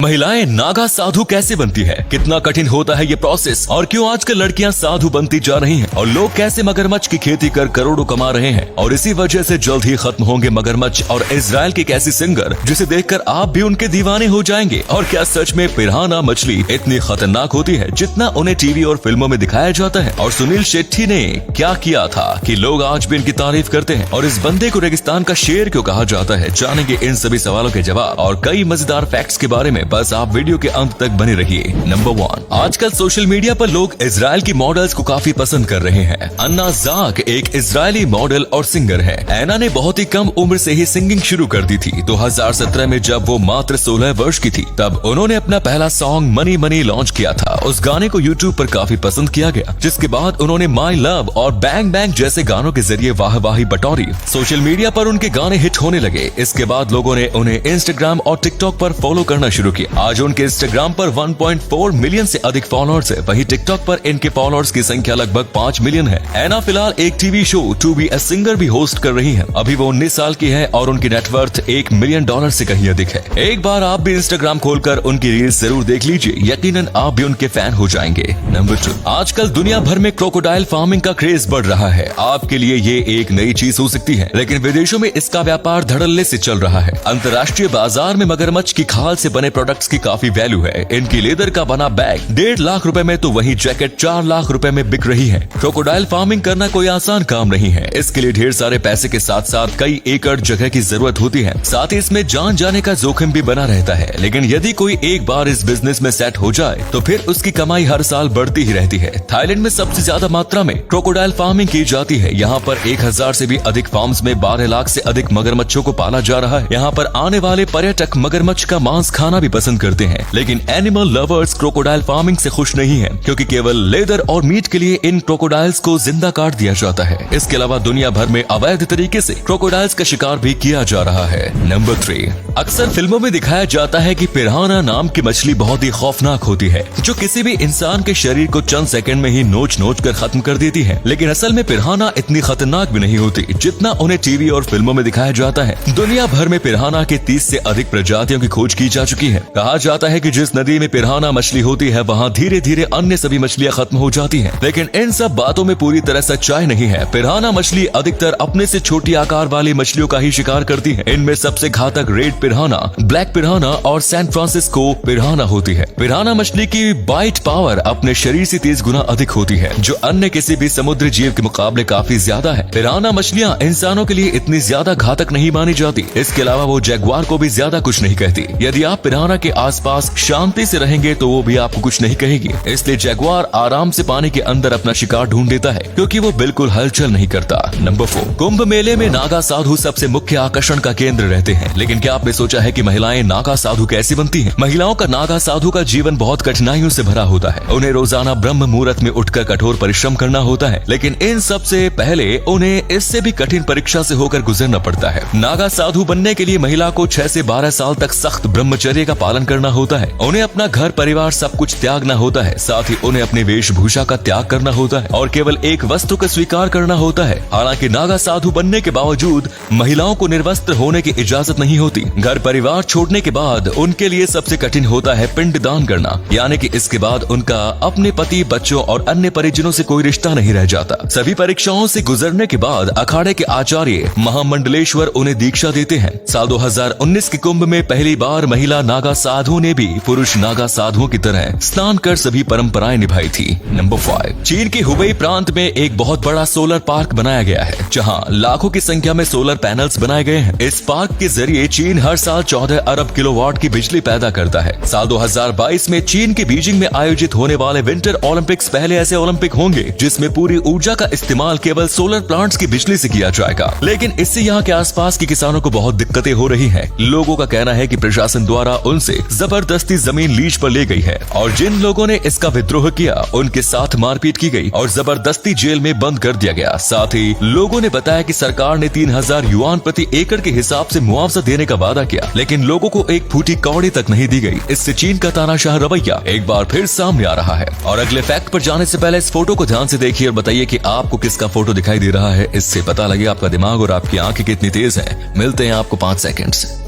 महिलाएं नागा साधु कैसे बनती है, कितना कठिन होता है ये प्रोसेस, और क्यों आजकल लड़कियां साधु बनती जा रही हैं, और लोग कैसे मगरमच्छ की खेती कर करोड़ों कमा रहे हैं, और इसी वजह से जल्द ही खत्म होंगे मगरमच्छ, और इजराइल की एक ऐसी सिंगर जिसे देखकर आप भी उनके दीवाने हो जाएंगे। और क्या सच में पिरान्हा मछली इतनी खतरनाक होती है जितना उन्हें टीवी और फिल्मों में दिखाया जाता है, और सुनील शेट्टी ने क्या किया था कि लोग आज भी इनकी तारीफ करते हैं, और इस बंदे को रेगिस्तान का शेर क्यों कहा जाता है। जानेंगे इन सभी सवालों के जवाब और कई मजेदार फैक्ट्स के बारे में, बस आप वीडियो के अंत तक बने रहिए। नंबर 1, आजकल सोशल मीडिया पर लोग इजराइल की मॉडल्स को काफी पसंद कर रहे हैं। अन्ना ज़ाक एक इजरायली मॉडल और सिंगर है। ऐना ने बहुत ही कम उम्र से ही सिंगिंग शुरू कर दी थी। 2017 में जब वो मात्र 16 वर्ष की थी, तब उन्होंने अपना पहला सॉन्ग मनी मनी लॉन्च किया था। उस गाने को यूट्यूब पर काफी पसंद किया गया, जिसके बाद उन्होंने माई लव और बैंग बैंग जैसे गानों के जरिए वाहवाही बटोरी। सोशल मीडिया पर उनके गाने हिट होने लगे। इसके बाद लोगों ने उन्हें इंस्टाग्राम और टिकटॉक पर फॉलो करना शुरू किया। आज उनके इंस्टाग्राम पर 1.4 मिलियन से अधिक फॉलोअर्स है। वहीं टिकटॉक पर इनके फॉलोअर्स की संख्या लगभग 5 मिलियन है। ऐना फिलहाल एक TV show to be a singer भी होस्ट कर रही है। अभी वो 19 साल की है और उनकी नेटवर्थ $1 मिलियन से कहीं अधिक है। एक बार आप भी इंस्टाग्राम खोलकर उनकी रील्स जरूर देख लीजिए, यकीनन आप भी उनके फैन हो जाएंगे। नंबर 2, आजकल दुनिया भर में क्रोकोडाइल फार्मिंग का क्रेज बढ़ रहा है। आपके लिए ये एक नई चीज हो सकती है, लेकिन विदेशों में इसका व्यापार धड़ल्ले से चल रहा है। अंतर्राष्ट्रीय बाजार में मगरमच्छ की खाल से बने प्रोडक्ट्स की काफी वैल्यू है। इनकी लेदर का बना बैग 1.5 लाख रुपए में, तो वही जैकेट 4 लाख रुपए में बिक रही है। क्रोकोडाइल फार्मिंग करना कोई आसान काम नहीं है। इसके लिए ढेर सारे पैसे के साथ साथ कई एकड़ जगह की जरूरत होती है। साथ ही इसमें जान जाने का जोखिम भी बना रहता है। लेकिन यदि कोई एक बार इस बिजनेस में सेट हो जाए तो फिर उसकी कमाई हर साल बढ़ती ही रहती है। थाईलैंड में सबसे ज्यादा मात्रा में क्रोकोडाइल फार्मिंग की जाती है। यहाँ पर 1000 से भी अधिक फार्म्स में 12 लाख से अधिक मगरमच्छों को पाला जा रहा है। यहाँ पर आने वाले पर्यटक मगरमच्छ का मांस खाना भी पसंद करते हैं। लेकिन एनिमल लवर्स क्रोकोडाइल फार्मिंग से खुश नहीं है, क्योंकि केवल लेदर और मीट के लिए इन क्रोकोडाइल्स को जिंदा काट दिया जाता है। इसके अलावा दुनिया भर में अवैध तरीके से क्रोकोडाइल्स का शिकार भी किया जा रहा है। नंबर 3, अक्सर फिल्मों में दिखाया जाता है कि पिरान्हा नाम की मछली बहुत ही खौफनाक होती है, जो किसी भी इंसान के शरीर को चंद सेकंड में ही नोच नोच कर खत्म कर देती है। लेकिन असल में पिरान्हा इतनी खतरनाक भी नहीं होती जितना उन्हें टीवी और फिल्मों में दिखाया जाता है। दुनिया भर में पिरान्हा के 30 से अधिक प्रजातियों की खोज की जा चुकी है। कहा जाता है कि जिस नदी में पिरान्हा मछली होती है, वहाँ धीरे धीरे अन्य सभी मछलियाँ खत्म हो जाती हैं। लेकिन इन सब बातों में पूरी तरह सच्चाई नहीं है। पिरान्हा मछली अधिकतर अपने से छोटी आकार वाली मछलियों का ही शिकार करती है। इनमें सबसे घातक रेड पिरान्हा, ब्लैक पिरान्हा और सैन फ्रांसिस्को पिरान्हा होती है। पिरान्हा मछली की बाइट पावर अपने शरीर से 30 गुना अधिक होती है, जो अन्य किसी भी समुद्री जीव के मुकाबले काफी ज्यादा है। पिरान्हा मछलियाँ इंसानों के लिए इतनी ज्यादा घातक नहीं मानी जाती। इसके अलावा वो जैगुआर को भी ज्यादा कुछ नहीं कहती। यदि आप पिरान्हा के आसपास शांति से रहेंगे तो वो भी आपको कुछ नहीं कहेगी। इसलिए जैगुआर आराम से पानी के अंदर अपना शिकार ढूंढ लेता है, क्योंकि वो बिल्कुल हलचल नहीं करता। नंबर 4, कुंभ मेले में नागा साधु सबसे मुख्य आकर्षण का केंद्र रहते हैं। लेकिन क्या आपने सोचा है कि महिलाएं नागा साधु कैसे बनती हैं? महिलाओं का नागा साधु का जीवन बहुत कठिनाइयों से भरा होता है। उन्हें रोजाना ब्रह्म मुहूर्त में उठकर कठोर परिश्रम करना होता है। लेकिन इन सब से पहले उन्हें इससे भी कठिन परीक्षा से होकर गुजरना पड़ता है। नागा साधु बनने के लिए महिला को 6 से 12 साल तक सख्त ब्रह्मचर्य का पालन करना होता है। उन्हें अपना घर परिवार सब कुछ त्यागना होता है। साथ ही उन्हें अपनी वेशभूषा का त्याग करना होता है और केवल एक वस्त्र को स्वीकार करना होता है। हालांकि नागा साधु बनने के बावजूद महिलाओं को निर्वस्त्र होने की इजाजत नहीं होती। घर परिवार छोड़ने के बाद उनके लिए सबसे कठिन होता है पिंडदान करना, यानी कि इसके बाद उनका अपने पति, बच्चों और अन्य परिजनों से कोई रिश्ता नहीं रह जाता। सभी परीक्षाओं से गुजरने के बाद अखाड़े के आचार्य महामंडलेश्वर उन्हें दीक्षा देते हैं। साल 2019 के कुंभ में पहली बार महिला नागा साधु ने भी पुरुष नागा साधुओं की तरह स्नान कर सभी परंपराएं निभाई थी। नंबर 5, चीन के हुबेई प्रांत में एक बहुत बड़ा सोलर पार्क बनाया गया है, जहां लाखों की संख्या में सोलर पैनल्स बनाए गए हैं। इस पार्क के जरिए चीन हर साल 14 अरब किलोवाट की बिजली पैदा करता है। साल 2022 में चीन के बीजिंग में आयोजित होने वाले विंटर ओलंपिक्स पहले ऐसे ओलंपिक होंगे जिसमें पूरी ऊर्जा का इस्तेमाल केवल सोलर प्लांट्स की बिजली से किया जाएगा। लेकिन इससे यहाँ के आसपास के किसानों को बहुत दिक्कतें हो रही हैं। लोगों का कहना है कि प्रशासन द्वारा उनसे जबरदस्ती जमीन लीज पर ले गई है, और जिन लोगों ने इसका विद्रोह किया उनके साथ मारपीट की गई और जबरदस्ती जेल में बंद कर दिया गया। साथ ही लोगों ने बताया कि सरकार ने 3000 युआन प्रति एकड़ के हिसाब से मुआवजा देने का वादा किया, लेकिन लोगों को एक फूटी कौड़ी तक नहीं दी गई। इससे चीन का तानाशाह रवैया एक बार फिर सामने आ रहा है। और अगले फैक्ट पर जाने से पहले इस फोटो को ध्यान से देखिए और बताइए कि आपको किसका फोटो दिखाई दे रहा है। इससे पता लगे आपका दिमाग और आपकी आंखें कितनी तेज है। मिलते हैं आपको 5 सेकंड से।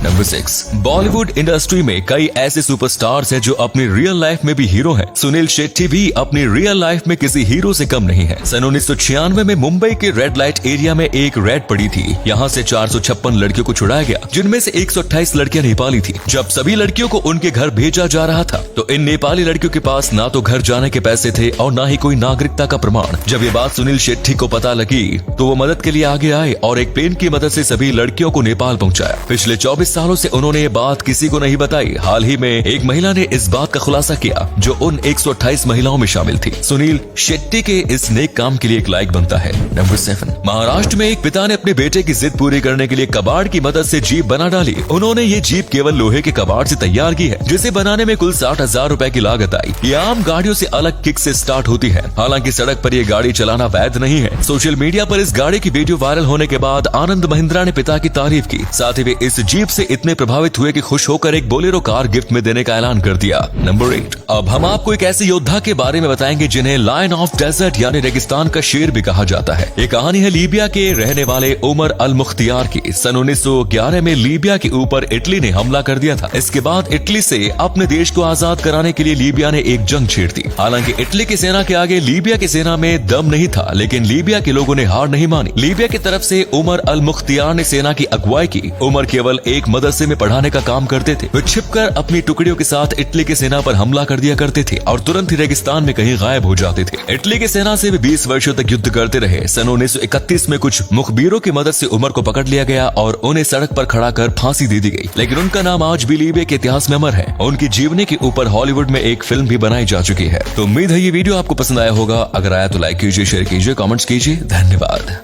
नंबर 6, बॉलीवुड इंडस्ट्री में कई ऐसे सुपरस्टार्स हैं जो अपनी रियल लाइफ में भी हीरो हैं। सुनील शेट्टी भी अपनी रियल लाइफ में किसी हीरो से कम नहीं है। सन 1996 में मुंबई के रेड लाइट एरिया में एक रेड पड़ी थी। यहाँ से 456 लड़कियों को छुड़ाया गया, जिनमें से 128 लड़कियां नेपाली थी। जब सभी लड़कियों को उनके घर भेजा जा रहा था तो इन नेपाली लड़कियों के पास ना तो घर जाने के पैसे थे और ना ही कोई नागरिकता का प्रमाण। जब ये बात सुनील शेट्टी को पता लगी तो वो मदद के लिए आगे आए और एक प्लेन की मदद से सभी लड़कियों को नेपाल पहुंचाया। पिछले 24 सालों से उन्होंने ये बात किसी को नहीं बताई। हाल ही में एक महिला ने इस बात का खुलासा किया जो उन 128 महिलाओं में शामिल थी। सुनील शेट्टी के इस नेक काम के लिए एक लाइक बनता है। नंबर 7, महाराष्ट्र में एक पिता ने अपने बेटे की जिद पूरी करने के लिए कबाड़ की मदद से जीप बना डाली। उन्होंने ये जीप केवल लोहे के कबाड़ से तैयार की है, जिसे बनाने में कुल 60,000 रुपए की लागत आई। ये आम गाड़ियों से अलग किक से स्टार्ट होती है। हालांकि सड़क पर ये गाड़ी चलाना वैध नहीं है। सोशल मीडिया पर इस गाड़ी की वीडियो वायरल होने के बाद आनंद महिंद्रा ने पिता की तारीफ की। साथ ही वे इस जीप से इतने प्रभावित हुए कि खुश होकर एक बोलेरो कार गिफ्ट में देने का ऐलान कर दिया। नंबर 8, अब हम आपको एक ऐसे योद्धा के बारे में बताएंगे जिन्हें लायन ऑफ डेजर्ट यानी रेगिस्तान का शेर भी कहा जाता है। ये कहानी है लीबिया के रहने वाले उमर अल मुख्तियार की। सन 1911 में लीबिया के ऊपर इटली ने हमला कर दिया था। इसके बाद इटली से अपने देश को आजाद कराने के लिए लीबिया ने एक जंग छेड़ दी। हालांकि इटली की सेना के आगे लीबिया की सेना में दम नहीं था, लेकिन लीबिया के लोगों ने हार नहीं मानी। लीबिया की तरफ से उमर अल मुख्तियार ने सेना की अगुवाई की। उमर केवल एक मदरसे में पढ़ाने का काम करते थे। वे छिपकर अपनी टुकड़ियों के साथ इटली की सेना पर हमला कर दिया करते थे और तुरंत ही रेगिस्तान में कहीं गायब हो जाते थे। इटली की सेना से वे 20 वर्षों तक युद्ध करते रहे। सन 1931 में कुछ मुखबिरों की मदद से उमर को पकड़ लिया गया और उन्हें सड़क पर खड़ा कर फांसी दे दी गई। लेकिन उनका नाम आज भी लीबिया के इतिहास में अमर है। उनकी जीवनी के ऊपर हॉलीवुड में एक फिल्म भी बनाई जा चुकी है। तो उम्मीद है ये वीडियो आपको पसंद आया होगा। अगर आया तो लाइक कीजिए, शेयर कीजिए, कमेंट्स कीजिए। धन्यवाद।